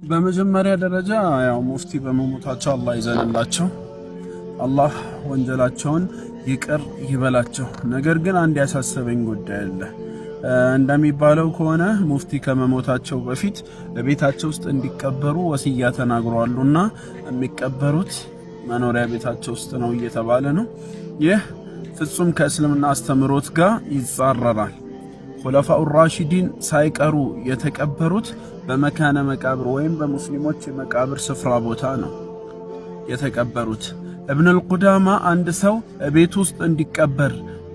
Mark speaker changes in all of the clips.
Speaker 1: በመጀመሪያ ደረጃ ያው ሙፍቲ በመሞታቸው አላህ ይዘንላቸው፣ አላህ ወንጀላቸውን ይቅር ይበላቸው። ነገር ግን አንድ ያሳሰበኝ ጉዳይ አለ። እንደሚባለው ከሆነ ሙፍቲ ከመሞታቸው በፊት በቤታቸው ውስጥ እንዲቀበሩ ወሲያ ተናግረዋልና የሚቀበሩት መኖሪያ ቤታቸው ውስጥ ነው እየተባለ ነው። ይህ ፍጹም ከእስልምና አስተምሮት ጋር ይጻረራል። ኹለፋኡ ራሺዲን ሳይቀሩ የተቀበሩት በመካነ መቃብር ወይም በሙስሊሞች የመቃብር ስፍራ ቦታ ነው የተቀበሩት። ኢብኑል ቁዳማ አንድ ሰው ቤት ውስጥ እንዲቀበር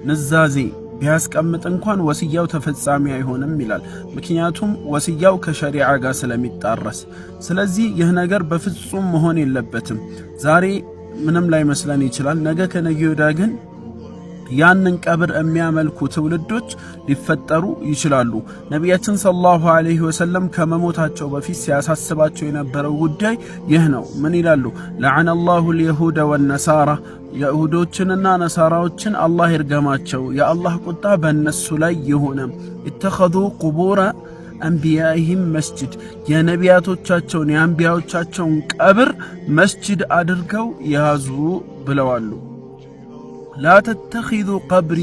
Speaker 1: ንዛዜ ቢያስቀምጥ እንኳን ወሲያው ተፈጻሚ አይሆንም ይላል። ምክንያቱም ወሲያው ከሸሪዓ ጋር ስለሚጣረስ። ስለዚህ ይህ ነገር በፍጹም መሆን የለበትም። ዛሬ ምንም ላይ መስለን ይችላል። ነገ ከነገ ወዲያ ግን ያንን ቀብር የሚያመልኩ ትውልዶች ሊፈጠሩ ይችላሉ። ነቢያችን ሰለላሁ ዐለይሂ ወሰለም ከመሞታቸው በፊት ሲያሳስባቸው የነበረው ጉዳይ ይህ ነው። ምን ይላሉ? ለዐነ አላሁ አልየሁደ ወነሳራ፣ የይሁዶችንና ነሳራዎችን አላህ ይርገማቸው፣ የአላህ ቁጣ በእነሱ ላይ ይሁን። ኢተኸዙ ቁቡረ አንቢያኢሂም መስጂድ፣ የነቢያቶቻቸውን የአንቢያዎቻቸውን ቀብር መስጂድ አድርገው ያዙ ብለዋሉ። ላ ተተኺዙ ቀብሪ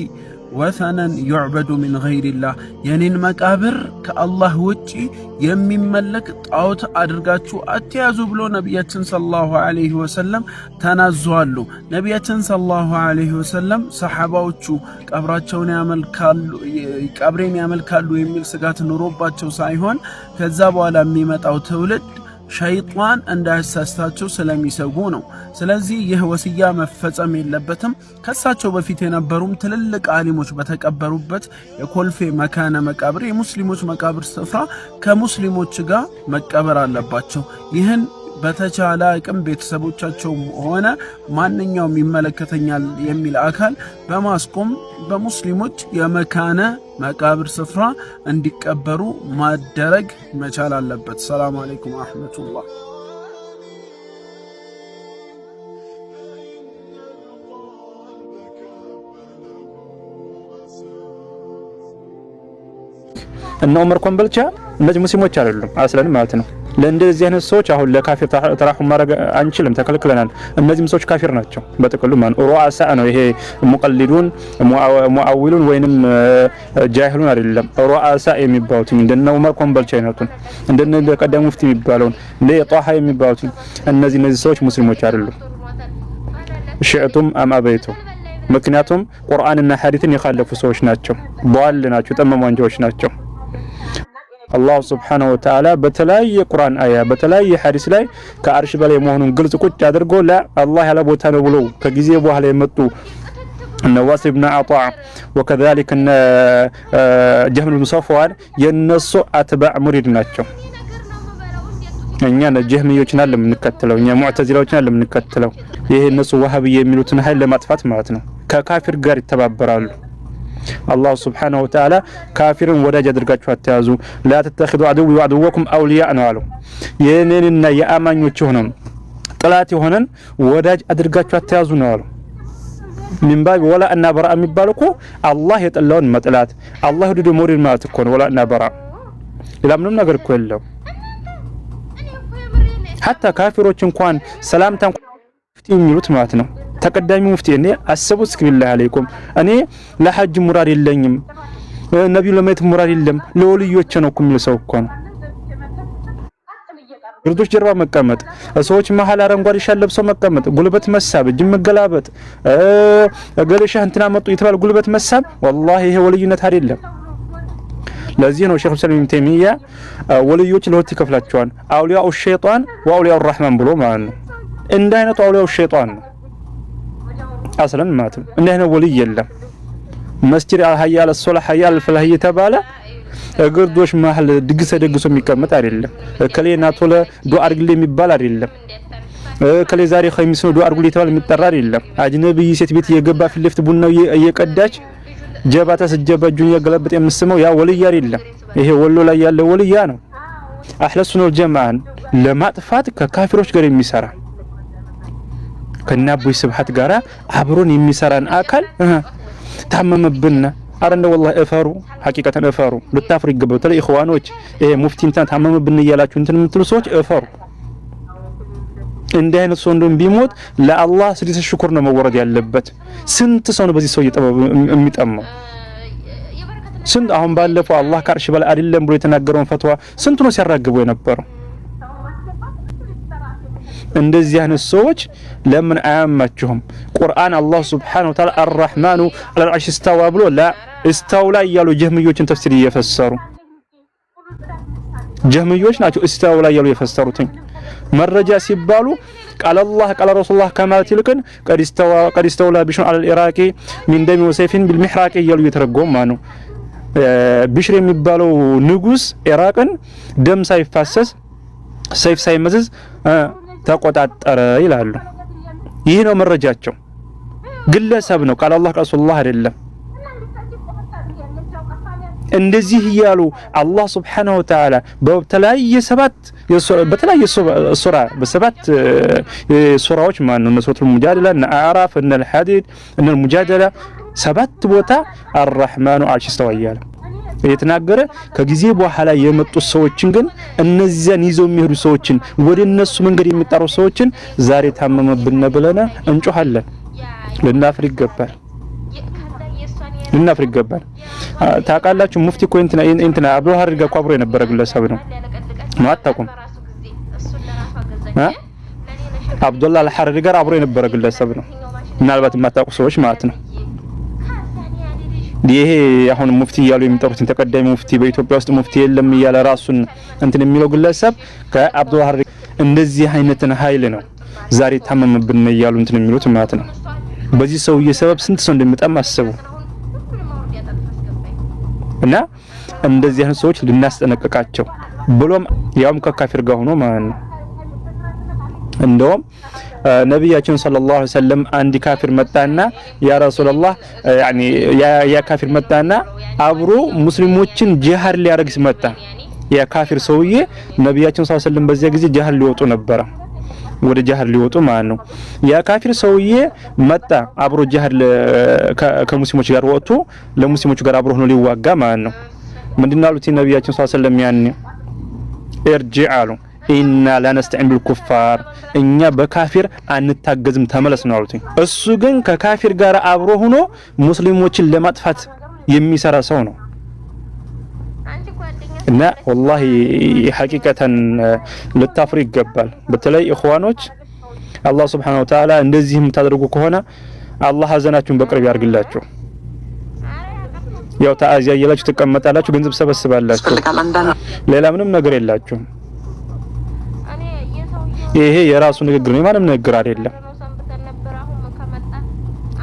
Speaker 1: ወሰነን ዩዕበዱ ሚን ገይሪላህ፣ የኔን መቃብር ከአላህ ውጪ የሚመለክ ጣዖት አድርጋችሁ አትያዙ ብሎ ነቢያችን ሰለላሁ ዐለይሂ ወሰለም ተናዘዋሉ። ነቢያችን ሰለላሁ ዐለይሂ ወሰለም ሰሐባዎቹ ቀብሬን ያመልካሉ የሚል ስጋት ኑሮባቸው ሳይሆን ከዛ በኋላ የሚመጣው ትውልድ ሸይጣን እንዳያሳስታቸው ስለሚሰጉ ነው። ስለዚህ ይህ ወሲያ መፈጸም የለበትም። ከሳቸው በፊት የነበሩም ትልልቅ ዓሊሞች በተቀበሩበት የኮልፌ መካነ መቃብር የሙስሊሞች መቃብር ስፍራ ከሙስሊሞች ጋር መቀበር አለባቸው። ይህን በተቻለ አቅም ቤተሰቦቻቸው ሆነ ማንኛውም ይመለከተኛል የሚል አካል በማስቆም በሙስሊሞች የመካነ መቃብር ስፍራ እንዲቀበሩ ማደረግ መቻል አለበት። ሰላም አለይኩም ወራህመቱላህ።
Speaker 2: እና ዑመር ኮምቦልቻ እነዚህ ሙስሊሞች አይደሉም አስለን ማለት ነው። ለእንደዚህ አይነት ሰዎች አሁን ለካፊር ተራሁም ማድረግ አንችልም፣ ተከልክለናል። እነዚህም ሰዎች ካፊር ናቸው በጥቅሉ። ማን ሩአሳ ነው ይሄ ሙቀሊዱን ሙአዊሉን ወይንም ጃሂሉን አይደለም። ሩአሳ የሚባሉት እንደነ ዑመር ኮምቦልቻ አይነቱን እንደነ ቀደም ሙፍቲ የሚባለውን ለጧሃ የሚባሉት እነዚህ ሰዎች ሙስሊሞች አይደሉም። ሽዕቱም አም አበይቱ፣ ምክንያቱም ቁርአንና ሐዲስን የኻለፉ ሰዎች ናቸው፣ ቧል ናቸው፣ ጠመሙ ወንጀሎች ናቸው። አላህ ሱብሓነሁ ወተዓላ በተለያየ ቁርአን አያ በተለያየ ሐዲስ ላይ ከአርሽ በላይ መሆኑን ግልጽ ቁጭ አድርጎ ለአላህ ያለ ቦታ ነው ብሎ ከጊዜ በኋላ የመጡ ነዋስ ኢብኑ አጣ ወከዛሊክ ጀህም ብን ሶፍዋን የነሱ አትባዕ ሙሪድ ናቸው። እኛ ጀህሚዮችን አለ የምንከተለው፣ እኛ ሙዕተዚላዎችን አለ የምንከተለው። ይሄ እነሱ ወሃብይ የሚሉትን ኃይል ለማጥፋት ማለት ነው። ከካፊር ጋር ይተባበራሉ። አላህ ሱብሓነሁ ወተዓላ ካፊርን ወዳጅ አድርጋችሁ አትያዙ፣ ላ ተተኺዙ አድዊ ወአድወኩም አውሊያ ነው አለው። የኔንና የአማኞች ሆነን ጥላት የሆነን ወዳጅ አድርጋችሁ አትያዙ ነው አለው። ሚንባብ ወላ እና በራ የሚባለው እኮ አላህ የጠላውን መጥላት፣ አላህ ወደ መውደድ ማለት እኮ ነው። ወላ እና በራ ሌላ ምንም ነገር እኮ የለው። ሐታ ካፊሮች እንኳን ሰላምታ ሙፍቲ የሚሉት ማለት ነው። ተቀዳሚ ሙፍቲ እኔ አሰቡት ስክቢላህ አለይኩም እኔ ለሐጅ ሙራድ የለኝም፣ ነብዩ ለማየት ሙራድ የለም፣ ለወልዮች ነው እኮ የሚል ሰው እኮ ነው። ግርዶች ጀርባ መቀመጥ፣ ሰዎች መሐል አረንጓዴ ሻል ለብሰው መቀመጥ፣ ጉልበት መሳብ፣ እጅ መገላበጥ፣ ገለሻ እንትና መጡ የተባለ ጉልበት መሳብ፣ ወላሂ ይሄ ወልይነት አይደለም። ለዚህ ነው ሼኹ ሰለላሁ ዐለይሂ ወሰለም ተይሚያ ወልዮች ለሁለት ይከፍላቸዋል፣ አውሊያኡ ሸይጣን ወአውሊያኡ ረህማን ብሎ ማለት ነው። እንደ አይነቱ አውሊያኡ ሸይጣን ነው አስለን ማለት ነው። እንደ አይነት ወልይ የለም። መስጂድ አልሐያል ሶላህ ሐያል ፈላህ የተባለ ግርዶች መሐል ድግስ ደግሶ የሚቀመጥ አይደለም። ከሌና ቶለ ዱዓ አድርግልኝ የሚባል አይደለም። ከሌ ዛሬ ኸሚስ ነው ዱዓ አድርጉልኝ የተባለ የሚጠራ አይደለም። አጅነብይ ሴት ቤት የገባ ፊት ለፊት ቡናው እየቀዳች ጀባታ ሰጀባጁን ያገለበጥ የምስመው ያ ወልይ አይደለም። ይሄ ወሎ ላይ ያለ ወልያ ነው። አህለ ሱና ወልጀማዓን ለማጥፋት ከካፊሮች ጋር የሚሰራ ከናቦይ ስብሐት ጋራ አብሮን የሚሰራን አካል ታመመብን አረንደ ወላሂ እፈሩ ሐቂቀተን እፈሩ ልታፍሩ ይገባው ተለ ኢኽዋኖች ሙፍቲን ታመመብን እያላችሁ እንትን የምትሉ ሰዎች እፈሩ እንዲህ አይነት ሰው እንደም ቢሞት ለአላህ ስድስት ሽኩር ነው መወረድ ያለበት ስንት ሰው ነው በዚህ ሰው የሚጠማው ስንት አሁን ባለፈው አላህ ካርሽ በላይ አይደለም ብሎ የተናገረውን ፈትዋ ስንት ነው ሲያራግቡ የነበረው እንደዚህ አይነት ሰዎች ለምን አያማችሁም ቁርአን አላህ Subhanahu Wa Ta'ala الرحمن على العرش استوى ብሎ لا استولى ያሉ ጀህሚዮችን ተፍሲር እየፈሰሩ ጀህሚዮች ናቸው استولى ያሉ የፈሰሩት መረጃ ሲባሉ قال الله قال رسول الله كما تلكن قد استولى بشر على العراق من دم وسيف بالمحراق ያሉ የተረጎሙ ነው ቢሽር የሚባለው ንጉስ ኢራቅን ደም ሳይፋሰስ ሰይፍ ሳይመዘዝ ተቆጣጠረ ይላሉ ይሄ ነው መረጃቸው ግለሰብ ነው ቃል አላህ ረሱላህ አይደለም እንደዚህ ይያሉ አላህ Subhanahu Wa Ta'ala በተለያየ ሱራ በሰባት ሱራዎች ማን ነው ሱረቱል ሙጃደላ እና አዕራፍ እና አልሐዲድ እና አልሙጃደላ ሰባት ቦታ الرحمن عرش استوى ይላል የተናገረ ከጊዜ በኋላ የመጡ ሰዎችን ግን እነዚያን ይዘው የሚሄዱ ሰዎችን ወደ እነሱ መንገድ የሚጣሩ ሰዎችን ዛሬ ታመመብን ብለና እንጮሃለን ልናፍር ይገባል ታቃላችሁ ሙፍቲ ኮንትና አብዱል ሀሪድ ጋር አብሮ የነበረ ግለሰብ ነው ማጣቁም አብዱላህ አልሐሪድ ጋር አብሮ የነበረ ግለሰብ ነው ምናልባት የማታውቁ ሰዎች ማለት ነው ይሄ አሁን ሙፍቲ ያሉ የሚጠሩትን ተቀዳሚ ሙፍቲ በኢትዮጵያ ውስጥ ሙፍቲ የለም ይያለ ራሱን እንትን የሚለው ግለሰብ ከአብዱል ሀሪድ እንደዚህ አይነትን ኃይል ነው ዛሬ ታመመብን ይያሉ እንትን የሚሉት ማለት ነው በዚህ ሰውዬ ሰበብ ስንት ሰው እንደሚጠም አስቡ እና እንደዚህ አይነት ሰዎች ልናስጠነቅቃቸው ብሎም ያውም ከካፊር ጋር ሆኖ ማለት ነው እንደውም ነብያችን ሰለላሁ ዐለይሂ ወሰለም አንድ ካፊር መጣና ያ ረሱላህ ያ ካፊር መጣና አብሮ ሙስሊሞችን ጂሃድ ሊያረግስ መጣ ያ ካፊር ሰውዬ ነብያችን ሰለላሁ ዐለይሂ ወሰለም በዚያ ጊዜ ጂሃድ ሊወጡ ነበር ወደ ጂሃድ ሊወጡ ማለት ነው ያ ካፊር ሰውዬ መጣ አብሮ ጂሃድ ከሙስሊሞች ጋር ወጥቶ ለሙስሊሞች ጋር አብሮ ሆኖ ሊዋጋ ማለት ነው ምንድነው አሉት ነብያችን ሰለላሁ ዐለይሂ ወሰለም ያኔ እርጂዓሉ ኢና ላነስተዒን ቢልኩፋር እኛ በካፊር አንታገዝም ተመለስ ነው አሉት እሱ ግን ከካፊር ጋር አብሮ ሆኖ ሙስሊሞችን ለማጥፋት የሚሰራ ሰው ነው እና والله ሐቂቀተን ልታፍሩ ይገባል በተለይ ኢኽዋኖች አላህ Subhanahu Wa Ta'ala እንደዚህም ታደርጉ ከሆነ አላህ ሀዘናችሁን በቅርብ ያርግላችሁ ያው ታአዚያ ያያላችሁ ተቀመጣላችሁ ገንዘብ ሰበስባላችሁ ሌላ ምንም ነገር የላችሁም ይሄ የራሱ ንግግር ነው ማንም ንግግር አይደለም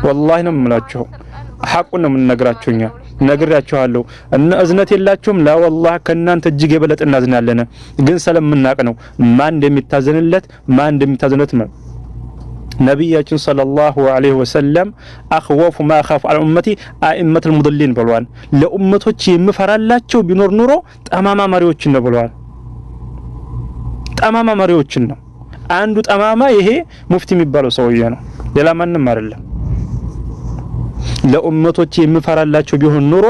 Speaker 2: والله ነው የምላችሁ ሐቁን ነው የምንነግራችሁኛ ነግራችኋለሁ እና እዝነት የላችሁም ላ والله ከናንተ እጅግ የበለጠ እናዝናለን ግን ስለምናቅ ነው ማን እንደሚታዘንለት ማን እንደሚታዘንለት ነው ነብያችን ሰለላሁ ዐለይሂ ወሰለም አخوف ما اخاف على امتي ائمه المضلين ብለዋል ለኡመቶች የምፈራላቸው ቢኖር ኑሮ ጠማማ መሪዎችን ነው ብለዋል ጠማማ መሪዎችን ነው አንዱ ጠማማ ይሄ ሙፍቲ የሚባለው ሰውዬ ነው ሌላ ማንንም አይደለም ለኡመቶች የምፈራላቸው ቢሆን ኑሮ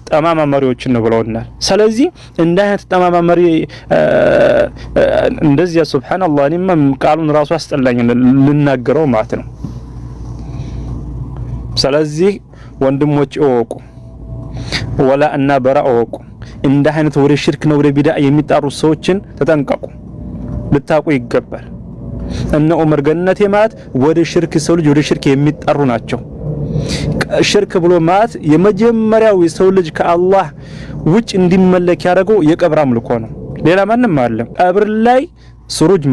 Speaker 2: ጠማማ መሪዎችን ነው ብለውናል ስለዚህ እንደ አይነት ጠማማ መሪ እንደዚህ ሱብሃንአላህ እኔማ ቃሉን ራሱ አስጠላኝ ልናገረው ማለት ነው ስለዚህ ወንድሞች እወቁ ወላ እና በራ እወቁ እንደ አይነት ወደ ሽርክ ነው ወደ ቢድዓ የሚጣሩ ሰዎችን ተጠንቀቁ ልታቁ ይገባል እነ ዑመር ገነቴ ማለት ወደ ሽርክ ሰው ልጅ ወደ ሽርክ የሚጣሩ ናቸው ሽርክ ብሎ ማለት የመጀመሪያው የሰው ልጅ ከአላህ ውጭ እንዲመለክ ያደረገው የቀብር አምልኮ ነው ሌላ ማንንም አይደለም ቀብር ላይ ሱሩጅ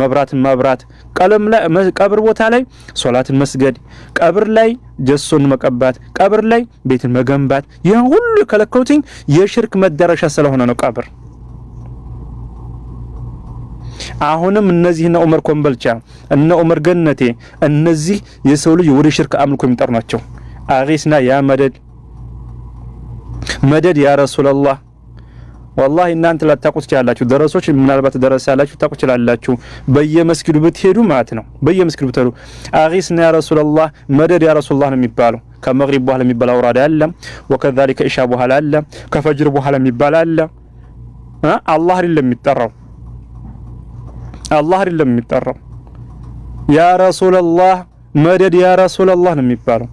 Speaker 2: መብራት ቀለም ላይ ቀብር ቦታ ላይ ሶላትን መስገድ ቀብር ላይ ጀሶን መቀባት ቀብር ላይ ቤትን መገንባት ይሄ ሁሉ ከለከሉትኝ የሽርክ መዳረሻ ስለሆነ ነው ቀብር አሁንም እነዚህ ነው ዑመር ኮምበልቻ እና ዑመር ገነቴ እነዚህ የሰው ልጅ ወደ ሽርክ አምልኮ የሚጠሩ ናቸው አጊስና ያ መደድ ያ ረሱላህ والله እናንተ ላታቁት ይችላልላችሁ ደረሶች ምናልባት ደረሳላችሁ ታቁት ይችላልላችሁ በየመስጊዱ ብትሄዱ ማለት ነው በየመስጊዱ ብትሄዱ አጊስና ያ ረሱላህ መደድ ያ ረሱላህ ነው የሚባለው ከመግሪብ በኋላ የሚባል አውራድ አለ ወከዛሊከ ኢሻ በኋላ አለ ከፈጅር በኋላ የሚባል አለ አላህ አይደለም የሚጠራው አላህ አይደለም የሚጠራው ያ ረሱላህ መደድ ያ ረሱላህ ነው የሚባለው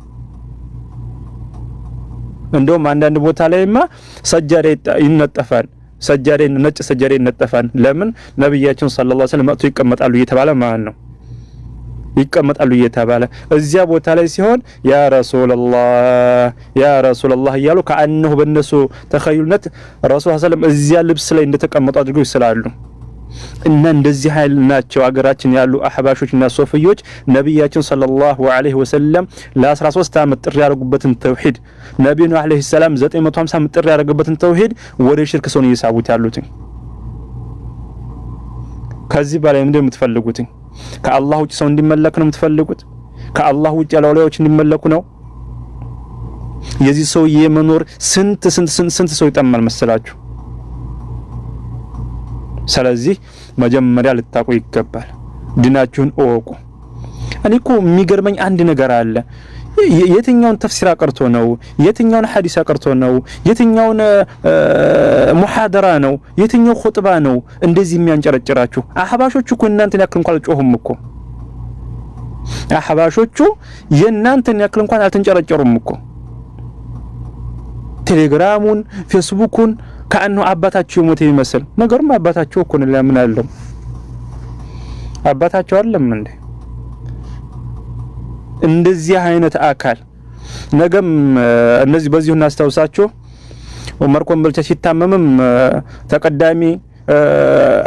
Speaker 2: እንደውም አንዳንድ ቦታ ላይማ ሰጃዳ ይነጠፋል ሰጃዳ ነጭ ሰጃዳ ይነጠፋል ለምን ነብያችን ሰለላሁ ዐለይሂ ወሰለም መጥቶ ይቀመጣሉ እየተባለ ማለት ነው ይቀመጣሉ እየተባለ እዚያ ቦታ ላይ ሲሆን ያ ረሱላህ እያሉ ከአንሁ በእነሱ ተኸዩልነት ረሱል ሰለም እዚያ ልብስ ላይ እንደተቀመጡ አድርገው ይስላሉ እና እንደዚህ ኃይል ናቸው አገራችን ያሉ አህባሾችና ሶፍዮች ነብያችን ሰለላሁ ዐለይሂ ወሰለም ለ13 ዓመት ጥሪ ያደረጉበትን ተውሂድ ነብዩ አለይሂ ሰላም 950 ዓመት ጥሪ ያደረጉበትን ተውሂድ ወደ ሽርክ ሰውን እየሳቡት ያሉት ከዚህ በላይ ምንድነው የምትፈልጉት ከአላህ ውጭ ሰው እንዲመለክ ነው የምትፈልጉት ከአላህ ውጭ ያሉ አውሊያዎች እንዲመለኩ ነው የዚህ ሰው የመኖር ስንት ሰው ይጠማል መሰላችሁ ስለዚህ መጀመሪያ ልታቁ ይገባል ዲናችሁን እወቁ እኔኮ የሚገርመኝ አንድ ነገር አለ የትኛውን ተፍሲር አቀርቶ ነው የትኛውን ሐዲስ አቀርቶ ነው የትኛውን ሙሐደራ ነው የትኛው ኹጥባ ነው እንደዚህ የሚያንጨረጭራችሁ አህባሾቹ እኮ እናንተን ያክል እንኳን አልጮሁም እኮ አህባሾቹ የእናንተን ያክል እንኳን አልተንጨረጨሩም እኮ ቴሌግራሙን ፌስቡኩን ከአንሁ አባታቸው ሞተ ይመስል ነገርም አባታቸው እኮ ነው ለምን አለው አባታቸው አይደለም እንዴ እንደዚህ አይነት አካል ነገም እነዚህ በዚሁ እናስተውሳችሁ ዑመር ኮምቦልቻ ሲታመምም ተቀዳሚ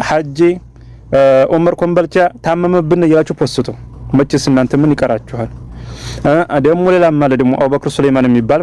Speaker 2: ሐጂ ዑመር ኮምቦልቻ ታመመብን እያላችሁ ፖስቱ መቼስ እናንተ ምን ይቀራችኋል ደግሞ ሌላም ማለት ደግሞ አቡበክር ሱለይማን የሚባል